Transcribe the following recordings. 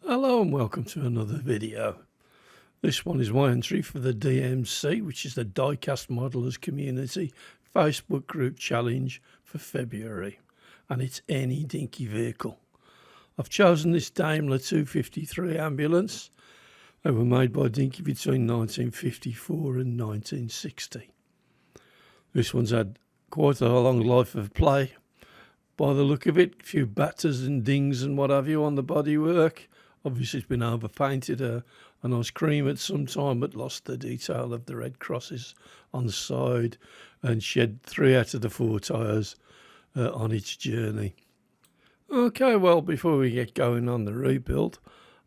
Hello and welcome to another video. This one is my entry for the DMC, which is the Diecast Modelers Community Facebook group challenge for February, and it's any Dinky vehicle. I've chosen this Daimler 253 ambulance. They were made by Dinky between 1954 and 1960. This one's had quite a long life of play. By the look of it, a few batters and dings and what have you on the bodywork. Obviously it's been overpainted a nice cream at some time, but lost the detail of the red crosses on the side and shed 3 out of the 4 tyres on its journey. Okay, well, before we get going on the rebuild,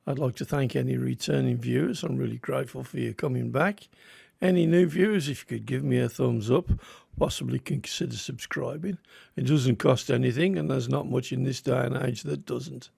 I'd like to thank any returning viewers. I'm really grateful for you coming back. Any new viewers, if you could give me a thumbs up, possibly consider subscribing. It doesn't cost anything, and there's not much in this day and age that doesn't.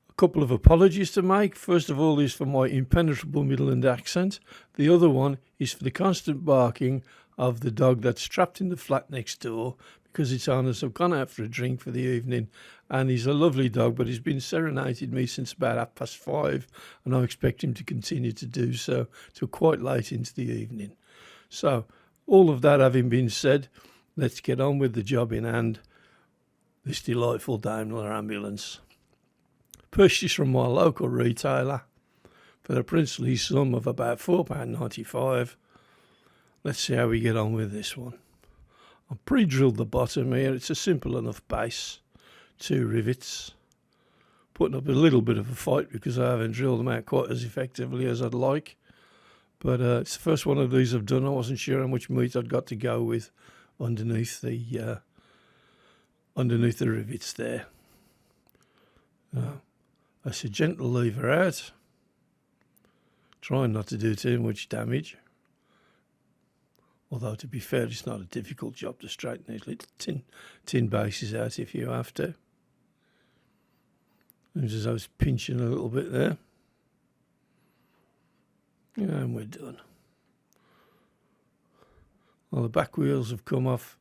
A couple of apologies to make. First of all is for my impenetrable Midland accent. The other one is for the constant barking of the dog that's trapped in the flat next door because its owners have gone out for a drink for the evening, and he's a lovely dog, but he's been serenading me since about 5:30, and I expect him to continue to do so till quite late into the evening. So, all of that having been said, let's get on with the job in hand. This delightful Daimler ambulance. Purchased from my local retailer for the princely sum of about £4.95. Let's see how we get on with this one. I've pre-drilled the bottom here. It's a simple enough base. 2 rivets. Putting up a little bit of a fight because I haven't drilled them out quite as effectively as I'd like. But it's the first one of these I've done. I wasn't sure how much meat I'd got to go with underneath the rivets there. That's a gentle lever out. Trying not to do too much damage. Although, to be fair, it's not a difficult job to straighten these little tin bases out if you have to. Seems as though it's pinching a little bit there. And we're done. Well, the back wheels have come off.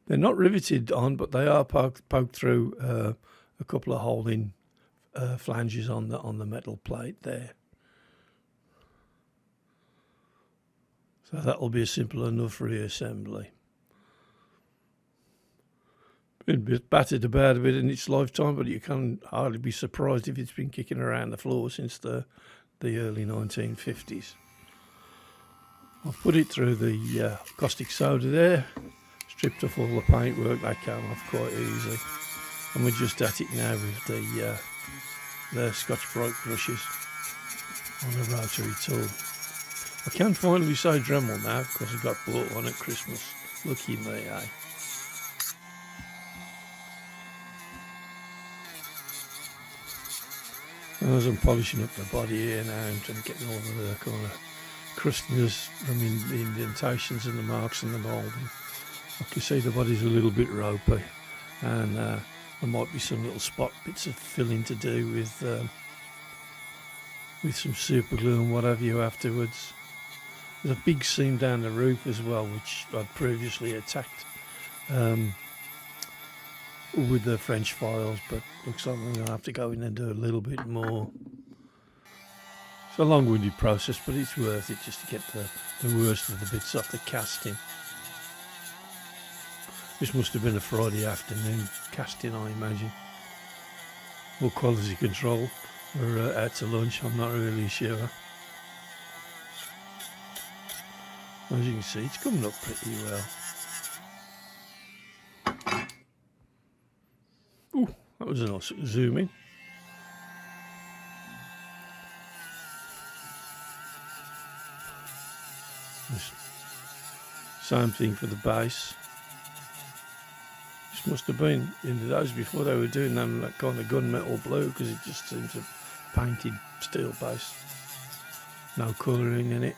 They're not riveted on, but they are poked through a couple of holding flanges on the metal plate there. So that'll be a simple enough reassembly. Been a bit battered about a bit in its lifetime, but you can hardly be surprised if it's been kicking around the floor since the early 1950s. I've put it through the caustic soda there, stripped off all the paintwork. That came off quite easily, and we're just at it now with the Scotch-Brite brushes on a rotary tool. I can finally say Dremel now because I got bought one at Christmas. Lucky me, eh? As I'm polishing up the body here now and getting all of the kind of crustiness from the indentations and the marks and the moulding, I can see the body's a little bit ropey, and there might be some little spot bits of filling to do with some super glue and what have you afterwards. There's a big seam down the roof as well, which I'd previously attacked with the French files, but looks like I'm going to have to go in and do a little bit more. It's a long-winded process, but it's worth it just to get the worst of the bits off the casting. This must have been a Friday afternoon casting, I imagine. Or quality control, or out to lunch, I'm not really sure. As you can see, it's coming up pretty well. Ooh, that was a nice zoom in. Same thing for the base. This must have been in the days before they were doing them that kind of gunmetal blue, because it just seems a painted steel base. No colouring in it.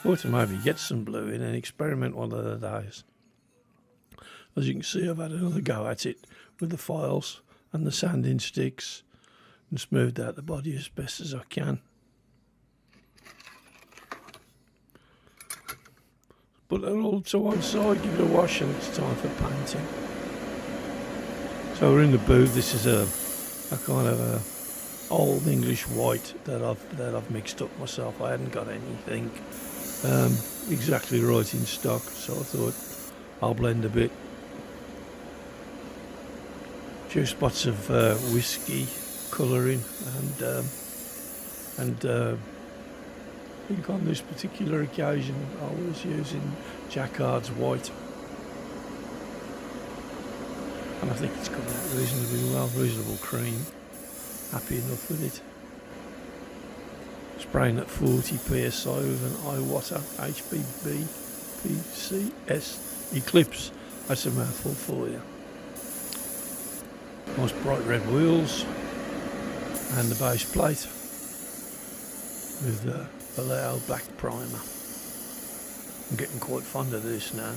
Or to maybe get some blue in and experiment one of the days. As you can see, I've had another go at it with the files and the sanding sticks and smoothed out the body as best as I can. Put that all to one side, give it a wash, and it's time for painting. So we're in the booth. This is a kind of a old English white that I've mixed up myself. I hadn't got anything exactly right in stock, so I thought I'll blend a bit. A few spots of whiskey colouring, and I think on this particular occasion I was using Jacquard's white, and I think it's come out reasonably well, reasonable cream. Happy enough with it. Spraying at 40 psi with an Iwata HBB PCS Eclipse. That's a mouthful for you. Nice bright red wheels and the base plate with the Vallejo black primer. I'm getting quite fond of this now.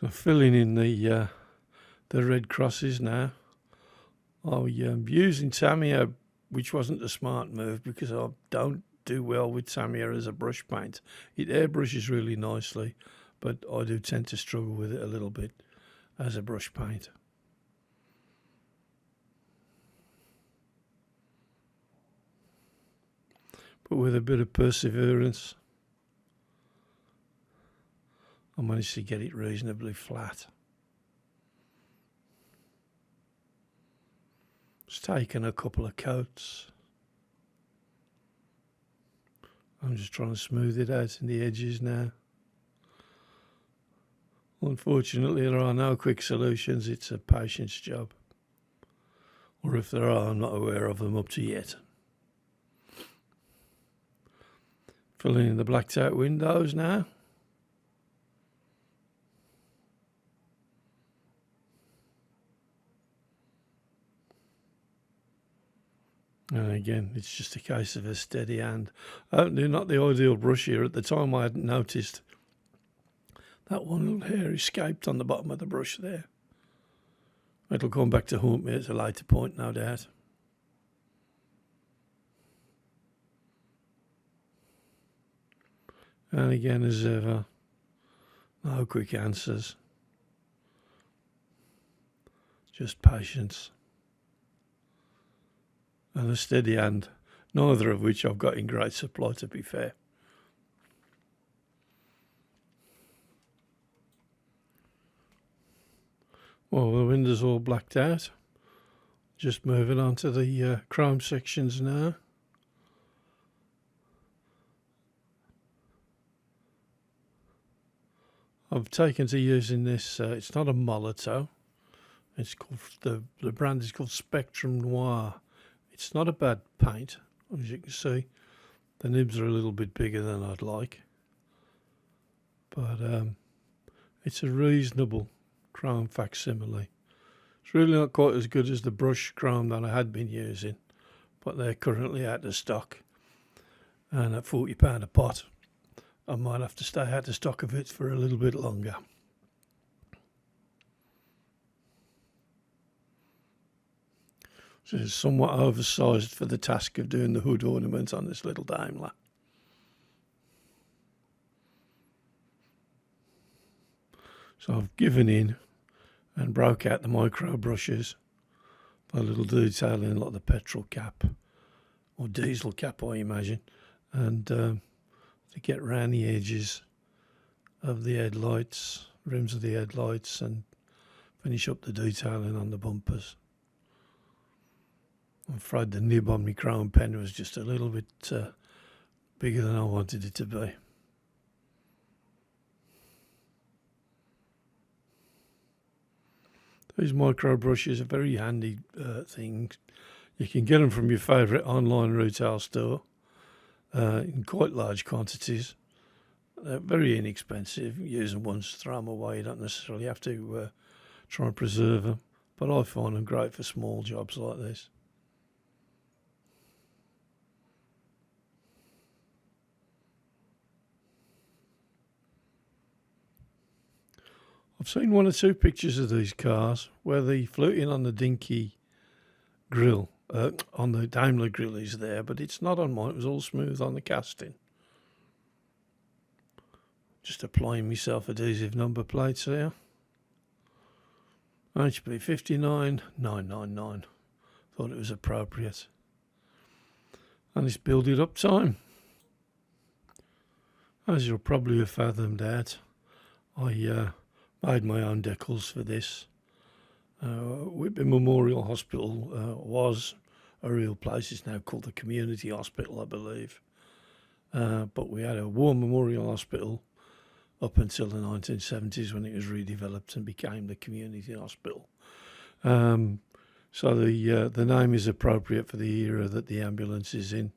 So filling in the red crosses now. I'm using Tamiya, which wasn't a smart move because I don't do well with Tamiya as a brush paint. It airbrushes really nicely, but I do tend to struggle with it a little bit as a brush paint. But with a bit of perseverance, I managed to get it reasonably flat. It's taken a couple of coats. I'm just trying to smooth it out in the edges now. Unfortunately, there are no quick solutions. It's a patience job. Or if there are, I'm not aware of them up to yet. Filling in the blacked out windows now. And again, it's just a case of a steady hand. They're not the ideal brush here. At the time, I hadn't noticed that one little hair escaped on the bottom of the brush there. It'll come back to haunt me at a later point, no doubt. And again, as ever, no quick answers. Just patience. And a steady hand, neither of which I've got in great supply, to be fair. Well, the window's all blacked out. Just moving on to the chrome sections now. I've taken to using this, it's not a Molotov. It's called, the brand is called Spectrum Noir. It's not a bad paint, as you can see. The nibs are a little bit bigger than I'd like. But it's a reasonable chrome facsimile. It's really not quite as good as the brush chrome that I had been using, but they're currently out of stock. And at £40 a pot, I might have to stay out of stock of it for a little bit longer. So it's somewhat oversized for the task of doing the hood ornament on this little Daimler. So I've given in and broke out the micro brushes for a little detailing like the petrol cap or diesel cap, I imagine, and to get round the edges of the headlights, rims of the headlights, and finish up the detailing on the bumpers. I'm afraid the nib on my chrome pen was just a little bit bigger than I wanted it to be. These micro brushes are very handy things. You can get them from your favourite online retail store in quite large quantities. They're very inexpensive. Use them once, throw them away. You don't necessarily have to try and preserve them. But I find them great for small jobs like this. I've seen one or two pictures of these cars where the fluting on the Dinky grill on the Daimler grill is there, but it's not on mine. It was all smooth on the casting. Just applying myself adhesive number plates here. HB 59999. Thought it was appropriate. And it's build it up time. As you'll probably have fathomed out, I made my own decals for this. Whitby Memorial Hospital was a real place. It's now called the Community Hospital, I believe. But we had a War Memorial Hospital up until the 1970s when it was redeveloped and became the Community Hospital. So the name is appropriate for the era that the ambulance is in.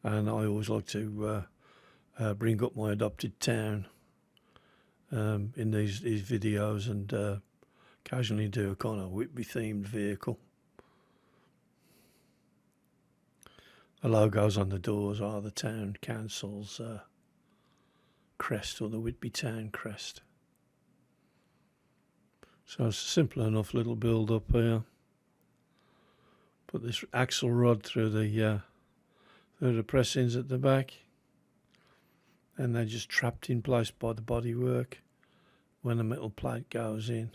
And I always like to bring up my adopted town in these videos, and occasionally do a kind of Whitby themed vehicle. The logos on the doors are the town council's crest, or the Whitby town crest. So it's a simple enough little build up here. Put this axle rod through the pressings at the back, and they're just trapped in place by the bodywork when the metal plate goes in.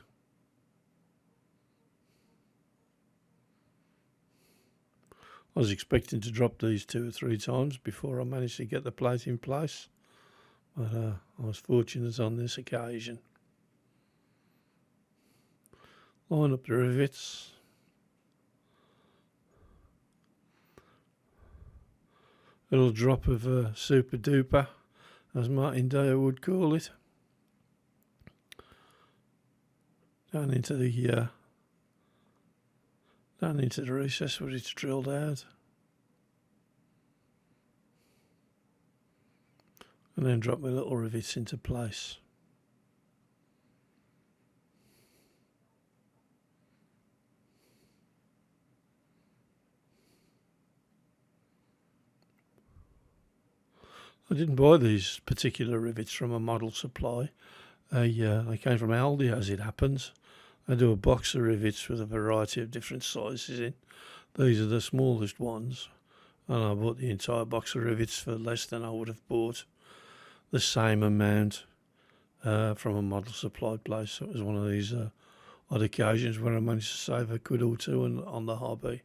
I was expecting to drop these 2 or 3 times before I managed to get the plate in place, but I was fortunate on this occasion. Line up the rivets. Little drop of super duper, as Martin Dyer would call it, down into the recess where it's drilled out, and then drop my little rivets into place. I didn't buy these particular rivets from a model supply. They came from Aldi, as it happens. They do a box of rivets with a variety of different sizes in. These are the smallest ones, and I bought the entire box of rivets for less than I would have bought the same amount from a model supply place. So it was one of these odd occasions where I managed to save a quid or two on the hobby.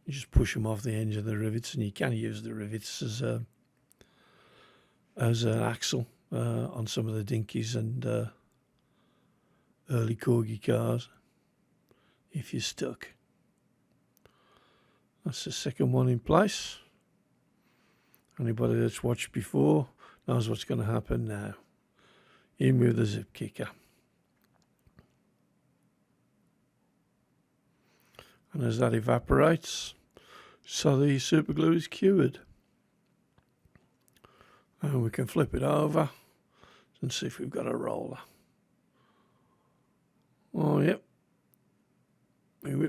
You just push them off the edge of the rivets, and you can use the rivets as an axle on some of the Dinkies and early Corgi cars if you're stuck. That's the second one in place. Anybody that's watched before knows what's going to happen now. In with the zip kicker. And as that evaporates, so the super glue is cured. And we can flip it over and see if we've got a roller. Oh, yep. My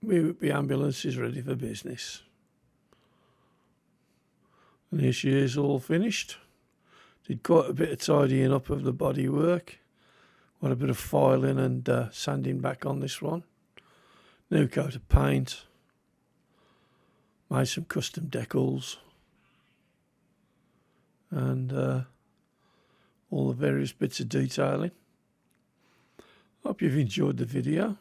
Whitby ambulance is ready for business. And here she is, all finished. Did quite a bit of tidying up of the bodywork. Got a bit of filing and sanding back on this one. New coat of paint. Made some custom decals. And all the various bits of detailing. Hope you've enjoyed the video.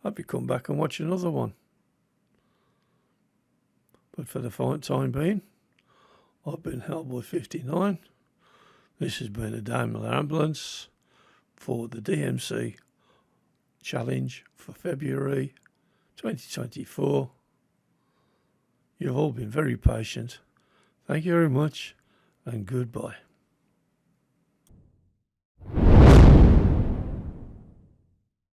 Hope you come back and watch another one. But for the time being, I've been Hellboy 59. This has been a Daimler ambulance for the DMC challenge for February 2024. You've all been very patient. Thank you very much, and goodbye.